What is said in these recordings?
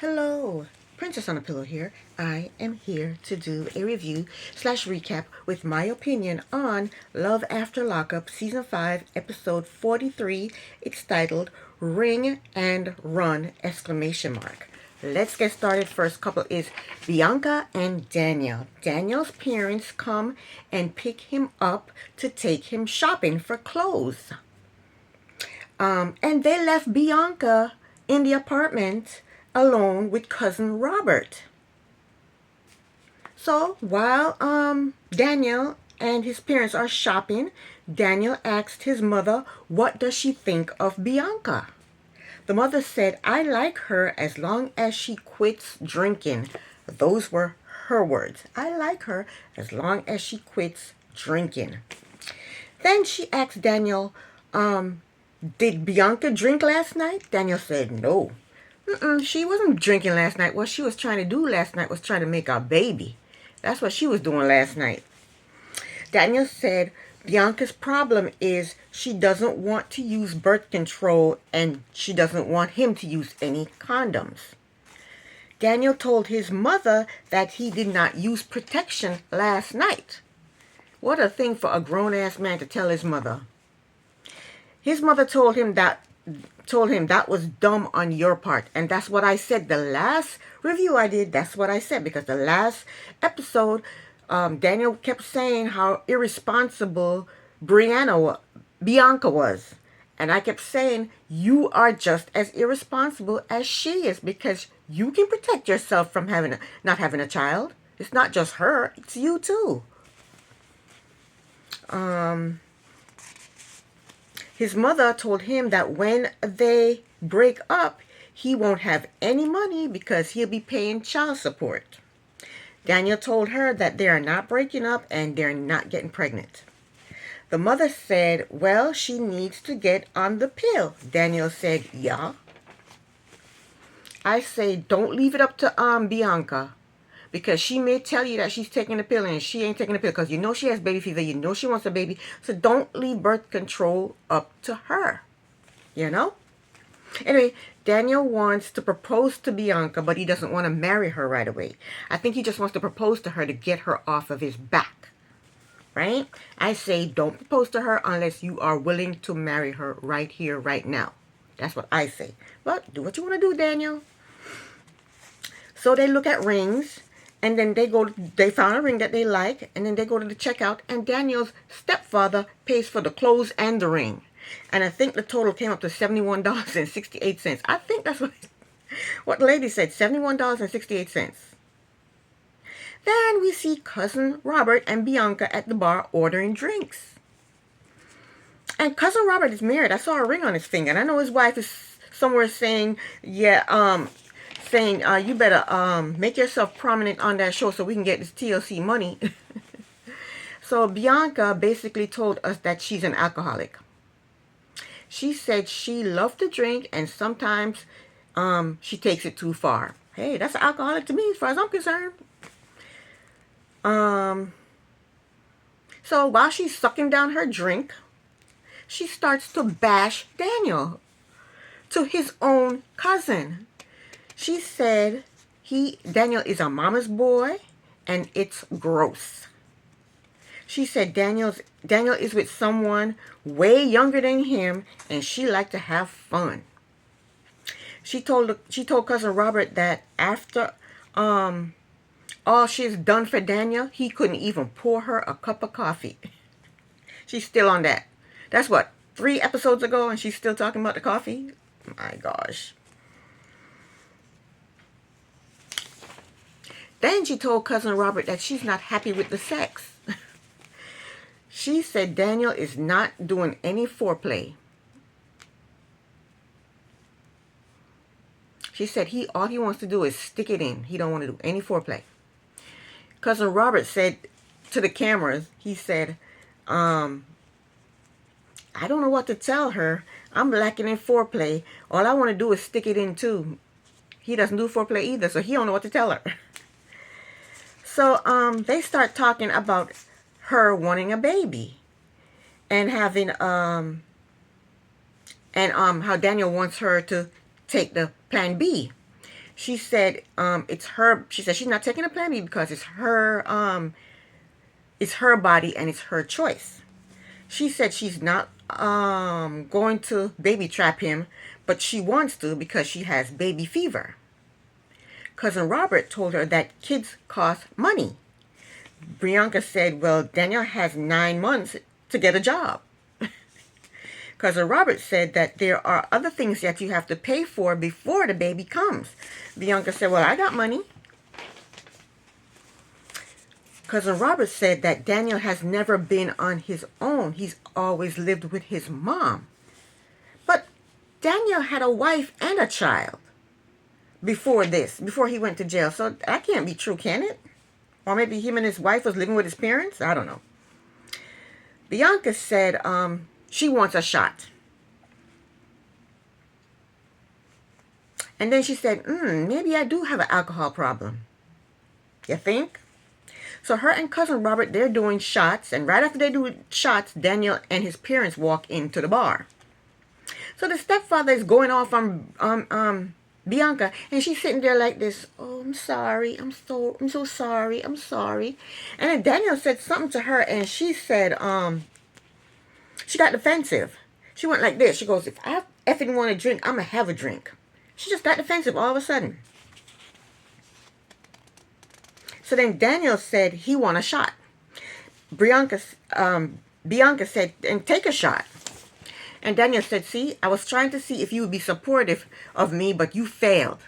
Hello, Princess on a Pillow here. I am here to do a review slash recap with my opinion on Love After Lockup Season 5 Episode 43. It's titled Ring and Run! Exclamation mark. Let's get started. First couple is Bianca and Daniel. Daniel's parents come and pick him up to take him shopping for clothes. And they left Bianca in the apartment alone with cousin Robert. So while Daniel and his parents are shopping, Daniel asked his mother, what does she think of Bianca? The mother said, I like her as long as she quits drinking. Those were her words. I like her as long as she quits drinking. Then she asked Daniel, did Bianca drink last night? Daniel said no. She wasn't drinking last night. What she was trying to do last night was trying to make a baby. That's what she was doing last night. Daniel said Bianca's problem is she doesn't want to use birth control and she doesn't want him to use any condoms. Daniel told his mother that he did not use protection last night. What a thing for a grown-ass man to tell his mother. His mother told him that was dumb on your part. And that's what I said. The last review I did, that's what I said. Because the last episode, Daniel kept saying how irresponsible Bianca was. And I kept saying, you are just as irresponsible as she is. Because you can protect yourself from not having a child. It's not just her, it's you too. His mother told him that when they break up, he won't have any money because he'll be paying child support. Daniel told her that they are not breaking up and they're not getting pregnant. The mother said, well, she needs to get on the pill. Daniel said, yeah. I say, don't leave it up to Bianca. Because she may tell you that she's taking the pill and she ain't taking the pill because you know she has baby fever. You know she wants a baby. So don't leave birth control up to her. You know? Anyway, Daniel wants to propose to Bianca, but he doesn't want to marry her right away. I think he just wants to propose to her to get her off of his back. Right? I say don't propose to her unless you are willing to marry her right here, right now. That's what I say. But do what you want to do, Daniel. So they look at rings. And then they found a ring that they like, and then they go to the checkout, and Daniel's stepfather pays for the clothes and the ring. And I think the total came up to $71.68. I think that's what the lady said, $71.68. Then we see cousin Robert and Bianca at the bar ordering drinks. And cousin Robert is married. I saw a ring on his finger, and I know his wife is somewhere saying, yeah, you better make yourself prominent on that show so we can get this TLC money. So Bianca basically told us that she's an alcoholic. She said she loves to drink and sometimes she takes it too far. Hey, that's an alcoholic to me as far as I'm concerned. So while she's sucking down her drink, she starts to bash Daniel, to his own cousin. She said Daniel is a mama's boy and it's gross. She said Daniel is with someone way younger than him and she liked to have fun. She told cousin Robert that after all she's done for Daniel, he couldn't even pour her a cup of coffee. She's still on that. That's what, 3 episodes ago and she's still talking about the coffee? My gosh. Then she told cousin Robert that she's not happy with the sex. She said Daniel is not doing any foreplay. She said all he wants to do is stick it in. He don't want to do any foreplay. Cousin Robert said to the cameras, he said, I don't know what to tell her. I'm lacking in foreplay. All I want to do is stick it in too. He doesn't do foreplay either, so he don't know what to tell her. So they start talking about her wanting a baby and having how Daniel wants her to take the plan B. She said it's her. She said she's not taking a Plan B because it's her body and it's her choice. She said she's not going to baby trap him, but she wants to because she has baby fever. Cousin Robert told her that kids cost money. Bianca said, well, Daniel has 9 months to get a job. Cousin Robert said that there are other things that you have to pay for before the baby comes. Bianca said, well, I got money. Cousin Robert said that Daniel has never been on his own. He's always lived with his mom. But Daniel had a wife and a child before he went to jail. So that can't be true, can it? Or maybe him and his wife was living with his parents? I don't know. Bianca said she wants a shot. And then she said, maybe I do have an alcohol problem. You think? So her and Cousin Robert, they're doing shots. And right after they do shots, Daniel and his parents walk into the bar. So the stepfather is going off on Bianca, and she's sitting there like this. Oh, I'm sorry. I'm so sorry. I'm sorry. And then Daniel said something to her, and she said, she got defensive. She went like this. She goes, if I effing want a drink, I'm going to have a drink. She just got defensive all of a sudden. So then Daniel said he want a shot. Bianca said, and take a shot. And Daniel said, see, I was trying to see if you would be supportive of me, but you failed.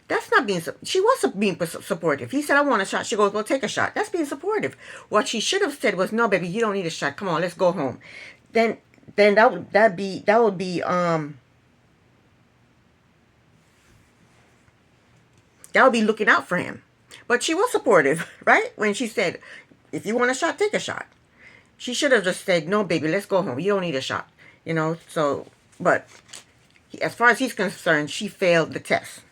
That's not being, she was being supportive. He said, I want a shot. She goes, well, take a shot. That's being supportive. What she should have said was, no, baby, you don't need a shot. Come on, let's go home. Then that would be looking out for him. But she was supportive, right? When she said, if you want a shot, take a shot. She should have just said, no, baby, let's go home. You don't need a shot. So, but as far as he's concerned, she failed the test.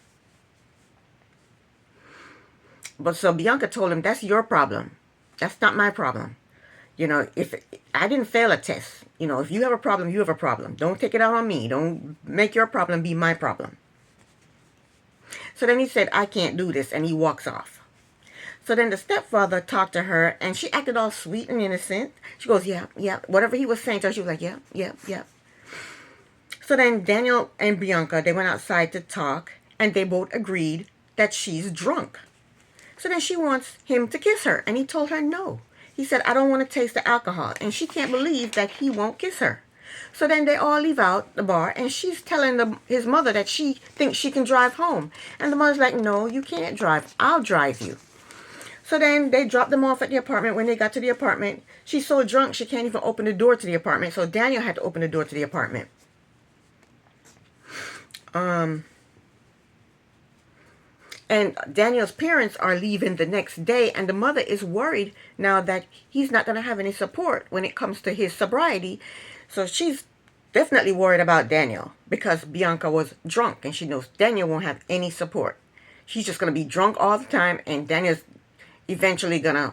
But so Bianca told him, that's your problem. That's not my problem. If I didn't fail a test, if you have a problem, you have a problem. Don't take it out on me. Don't make your problem be my problem. So then he said, I can't do this. And he walks off. So then the stepfather talked to her, and she acted all sweet and innocent. She goes, yeah. Whatever he was saying to her, she was like, yeah. So then Daniel and Bianca, they went outside to talk, and they both agreed that she's drunk. So then she wants him to kiss her, and he told her no. He said, I don't want to taste the alcohol, and she can't believe that he won't kiss her. So then they all leave out the bar, and she's telling his mother that she thinks she can drive home. And the mother's like, no, you can't drive. I'll drive you. So then they dropped them off at the apartment. When they got to the apartment, she's so drunk she can't even open the door to the apartment. So Daniel had to open the door to the apartment. And Daniel's parents are leaving the next day, and the mother is worried now that he's not going to have any support when it comes to his sobriety. So she's definitely worried about Daniel because Bianca was drunk, and she knows Daniel won't have any support. She's just going to be drunk all the time, and Daniel's eventually going to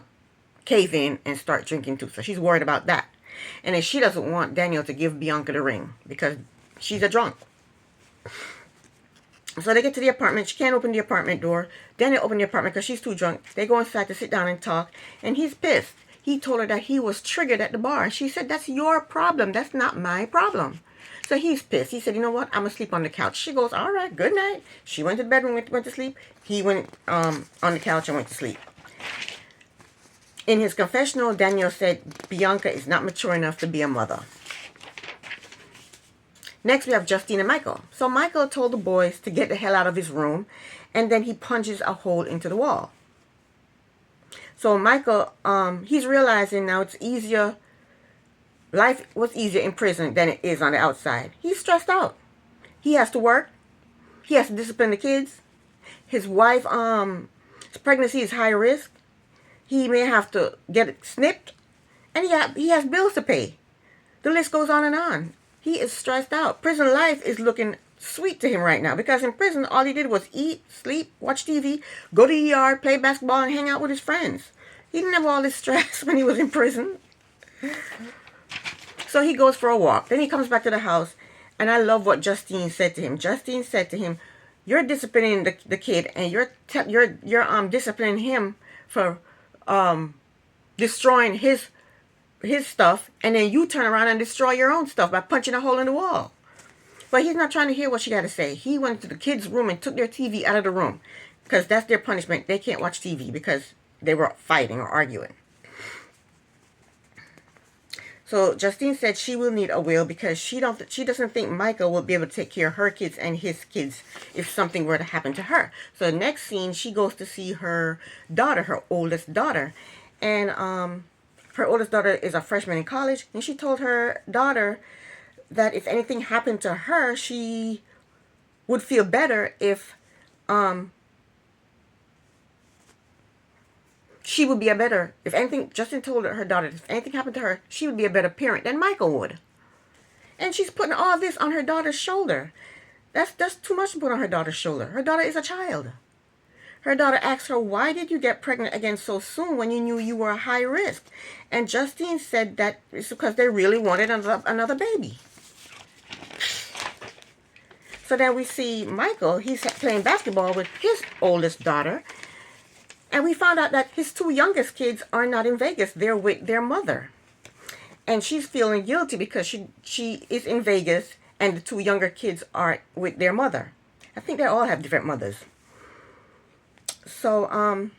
cave in and start drinking too. So she's worried about that. And then she doesn't want Daniel to give Bianca the ring because she's a drunk. So they get to the apartment. She can't open the apartment door. Daniel opened the apartment because she's too drunk. They go inside to sit down and talk. And he's pissed. He told her that he was triggered at the bar. She said, that's your problem. That's not my problem. So he's pissed. He said, you know what? I'm going to sleep on the couch. She goes, all right, good night. She went to the bedroom, went to sleep. He went on the couch and went to sleep. In his confessional, Daniel said Bianca is not mature enough to be a mother. Next, we have Justine and Michael. So Michael told the boys to get the hell out of his room, and then he punches a hole into the wall. So Michael, he's realizing now it's easier. Life was easier in prison than it is on the outside. He's stressed out. He has to work. He has to discipline the kids. His wife, his pregnancy is high risk. He may have to get it snipped, and he has bills to pay. The list goes on and on. He is stressed out. Prison life is looking sweet to him right now because in prison, all he did was eat, sleep, watch TV, go to the yard, play basketball, and hang out with his friends. He didn't have all this stress when he was in prison. So he goes for a walk. Then he comes back to the house, and I love what Justine said to him. Justine said to him, you're disciplining the kid, and you're disciplining him for destroying his stuff, and then you turn around and destroy your own stuff by punching a hole in the wall. But he's not trying to hear what she got to say. He went to the kids' room and took their TV out of the room, because that's their punishment. They can't watch TV because they were fighting or arguing. So Justine said she will need a will because she doesn't think Michael will be able to take care of her kids and his kids if something were to happen to her. So the next scene, she goes to see her daughter, her oldest daughter, and her oldest daughter is a freshman in college, and she told her daughter that if anything happened to her, she would feel better if she would be a better, if anything, Justin told her daughter, if anything happened to her, she would be a better parent than Michael would. And she's putting all this on her daughter's shoulder. That's too much to put on her daughter's shoulder. Her daughter is a child. Her daughter asked her, why did you get pregnant again so soon when you knew you were a high risk? And Justine said that it's because they really wanted another baby. So then we see Michael, he's playing basketball with his oldest daughter. And we found out that his two youngest kids are not in Vegas. They're with their mother. And she's feeling guilty because she is in Vegas and the two younger kids are with their mother. I think they all have different mothers. So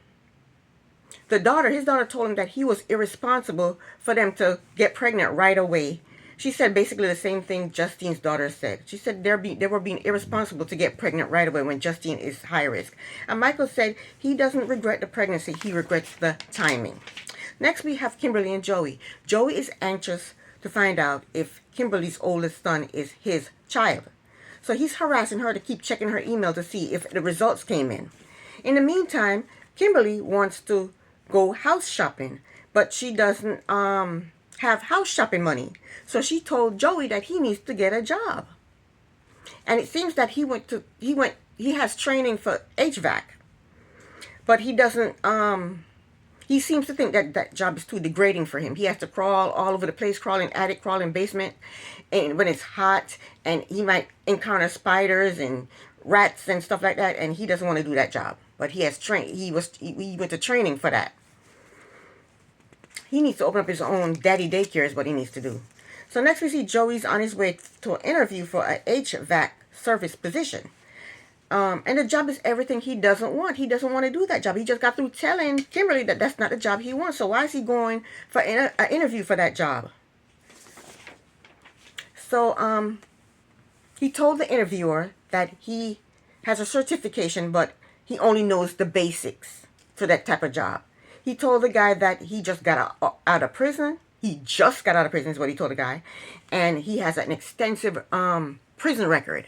his daughter told him that he was irresponsible for them to get pregnant right away. She said basically the same thing Justine's daughter said. She said they were being irresponsible to get pregnant right away when Justine is high risk. And Michael said he doesn't regret the pregnancy, he regrets the timing. Next we have Kimberly and Joey. Joey is anxious to find out if Kimberly's oldest son is his child. So he's harassing her to keep checking her email to see if the results came in. In the meantime, Kimberly wants to go house shopping, but she doesn't have house shopping money. So she told Joey that he needs to get a job. And it seems that he has training for HVAC. But he doesn't he seems to think that that job is too degrading for him. He has to crawl all over the place, crawl in attic, crawl in basement, and when it's hot, and he might encounter spiders and rats and stuff like that, and he doesn't want to do that job. But he has he went to training for that. He needs to open up his own daddy daycare is what he needs to do. So next we see Joey's on his way to an interview for a HVAC service position. And the job is everything he doesn't want. He doesn't want to do that job. He just got through telling Kimberly that that's not the job he wants. So why is he going for an interview for that job? So he told the interviewer that he has a certification, but he only knows the basics for that type of job. He told the guy that he just got out of prison. He just got out of prison is what he told the guy. And he has an extensive prison record.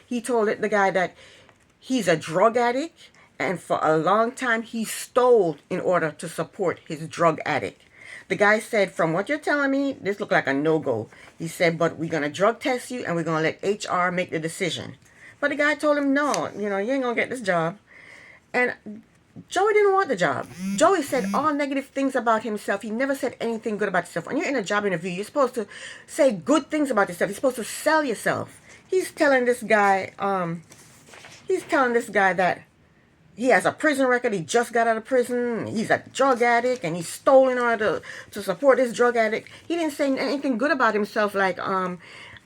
He told the guy that he's a drug addict, and for a long time he stole in order to support his drug addict. The guy said, from what you're telling me, this looked like a no-go. He said, but we're going to drug test you and we're going to let HR make the decision. But the guy told him, no, you ain't going to get this job. And Joey didn't want the job. Joey said all negative things about himself. He never said anything good about himself. When you're in a job interview, you're supposed to say good things about yourself. You're supposed to sell yourself. He's telling this guy that he has a prison record. He just got out of prison. He's a drug addict, and he stole in order to support this drug addict. He didn't say anything good about himself, like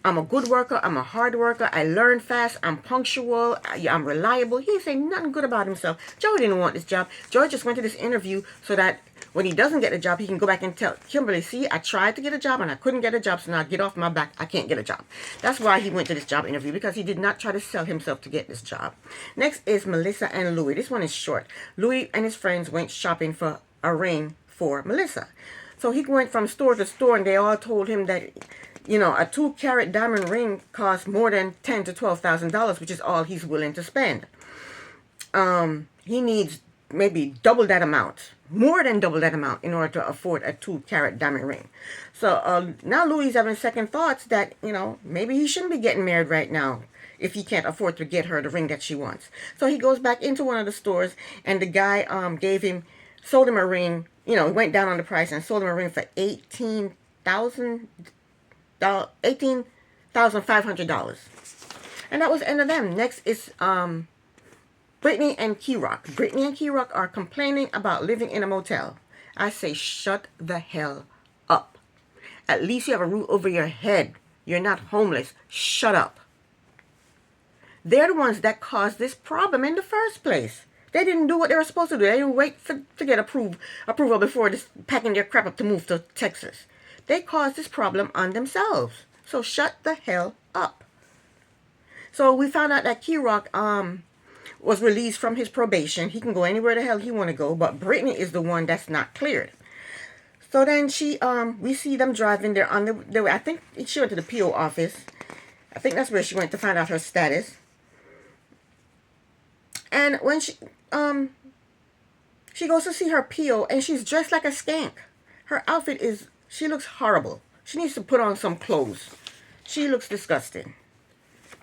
I'm a good worker, I'm a hard worker, I learn fast, I'm punctual, I'm reliable. He didn't say nothing good about himself. Joey didn't want this job. Joey just went to this interview so that when he doesn't get a job, he can go back and tell Kimberly, see, I tried to get a job and I couldn't get a job, so now get off my back, I can't get a job. That's why he went to this job interview, because he did not try to sell himself to get this job. Next is Melissa and Louis. This one is short. Louis and his friends went shopping for a ring for Melissa. So he went from store to store, and they all told him that a 2-carat diamond ring costs more than $10,000 to $12,000, which is all he's willing to spend. He needs maybe double that amount, more than double that amount, in order to afford a 2-carat diamond ring. So now Louis is having second thoughts that, maybe he shouldn't be getting married right now if he can't afford to get her the ring that she wants. So he goes back into one of the stores, and the guy sold him a ring. He went down on the price and sold him a ring for $18,500. And that was the end of them. Next is Brittany and Key-Rock. Brittany and Key-Rock are complaining about living in a motel. I say shut the hell up. At least you have a roof over your head. You're not homeless. Shut up. They're the ones that caused this problem in the first place. They didn't do what they were supposed to do. They didn't wait to get approval before packing their crap up to move to Texas. They caused this problem on themselves. So shut the hell up. So we found out that Key-Rock was released from his probation. He can go anywhere the hell he want to go, but Brittany is the one that's not cleared. So then we see them driving. They're on the way. I think she went to the PO office. I think that's where she went to find out her status. And when she goes to see her PO, and she's dressed like a skank. Her outfit she looks horrible. She needs to put on some clothes. She looks disgusting.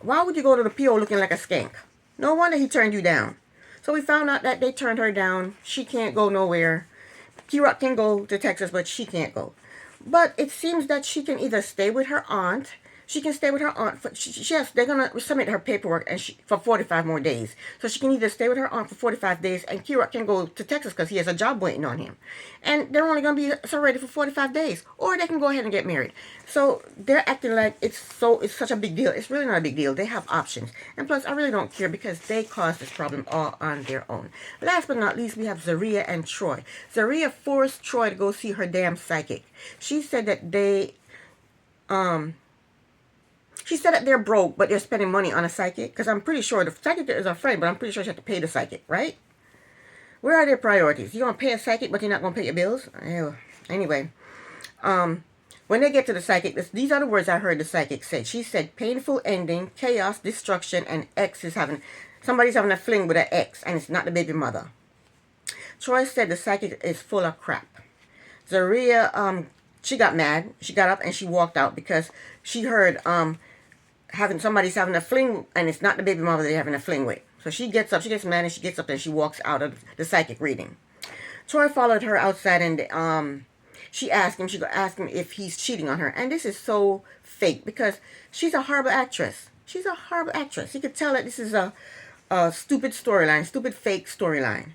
Why would you go to the PO looking like a skank? No wonder he turned you down. So we found out that they turned her down. She can't go nowhere. Key-Rock can go to Texas, but she can't go. But it seems that she can either stay with her aunt. She can stay with her aunt. They're going to submit her paperwork for 45 more days. So she can either stay with her aunt for 45 days, and Key-Rock can go to Texas because he has a job waiting on him. And they're only going to be separated for 45 days. Or they can go ahead and get married. So they're acting like it's such a big deal. It's really not a big deal. They have options. And plus, I really don't care because they caused this problem all on their own. Last but not least, we have Zaria and Troy. Zaria forced Troy to go see her damn psychic. She said that She said that they're broke, but they're spending money on a psychic. Because I'm pretty sure the psychic is a friend, but I'm pretty sure she has to pay the psychic, right? Where are their priorities? You're going to pay a psychic, but you're not going to pay your bills? Anyway, when they get to the psychic, these are the words I heard the psychic say. She said, painful ending, chaos, destruction, and somebody's having a fling with an ex, and it's not the baby mother. Troy said the psychic is full of crap. Zaria, she got mad. She got up and she walked out because she heard somebody's having a fling, and it's not the baby mother they're having a fling with. So she gets up, she gets mad, and she gets up and she walks out of the psychic reading. Troy followed her outside, and she asked him if he's cheating on her. And this is so fake because she's a horrible actress. She's a horrible actress. You could tell that this is a stupid storyline, stupid fake storyline.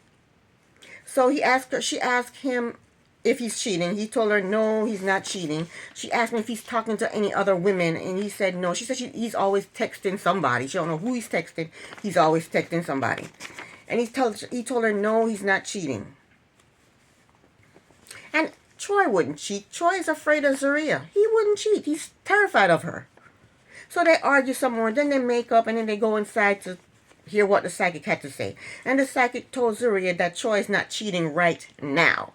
So she asked him if he's cheating. He told her no, he's not cheating. She asked him if he's talking to any other women, and he said no. She said he's always texting somebody. She don't know who he's texting. He's always texting somebody. And he told her no, he's not cheating. And Troy wouldn't cheat. Troy is afraid of Zaria. He wouldn't cheat. He's terrified of her. So they argue some more. Then they make up, and then they go inside to hear what the psychic had to say. And the psychic told Zaria that Troy is not cheating right now.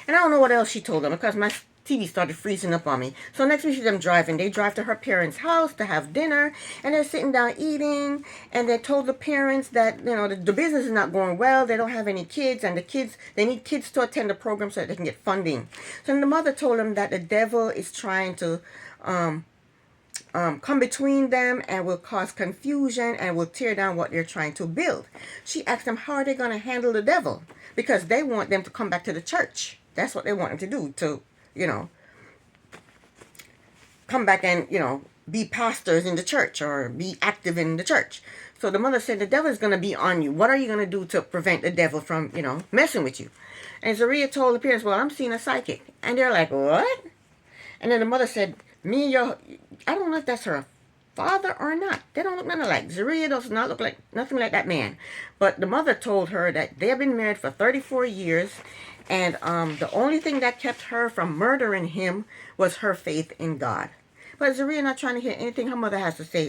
And I don't know what else she told them because my TV started freezing up on me. So next we see them driving. They drive to her parents' house to have dinner, and they're sitting down eating, and they told the parents that, the business is not going well. They don't have any kids, and they need kids to attend the program so that they can get funding. So the mother told them that the devil is trying to come between them and will cause confusion and will tear down what they're trying to build. She asked them how are they going to handle the devil because they want them to come back to the church. That's what they want them to do, to, come back and, be pastors in the church or be active in the church. So the mother said, the devil is going to be on you. What are you going to do to prevent the devil from, messing with you? And Zaria told the parents, well, I'm seeing a psychic. And they're like, what? And then the mother said, I don't know if that's her father or not. They don't look nothing alike. Zaria does not look like nothing like that man. But the mother told her that they have been married for 34 years. And the only thing that kept her from murdering him was her faith in God. But Zaria not trying to hear anything her mother has to say.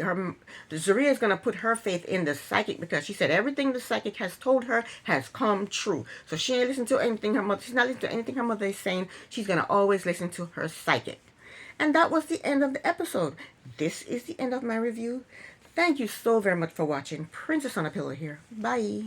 Zaria is going to put her faith in the psychic because she said everything the psychic has told her has come true. So she ain't listen to anything her mother. She's not listening to anything her mother is saying. She's going to always listen to her psychic. And that was the end of the episode. This is the end of my review. Thank you so very much for watching. Princess on a Pillow here. Bye.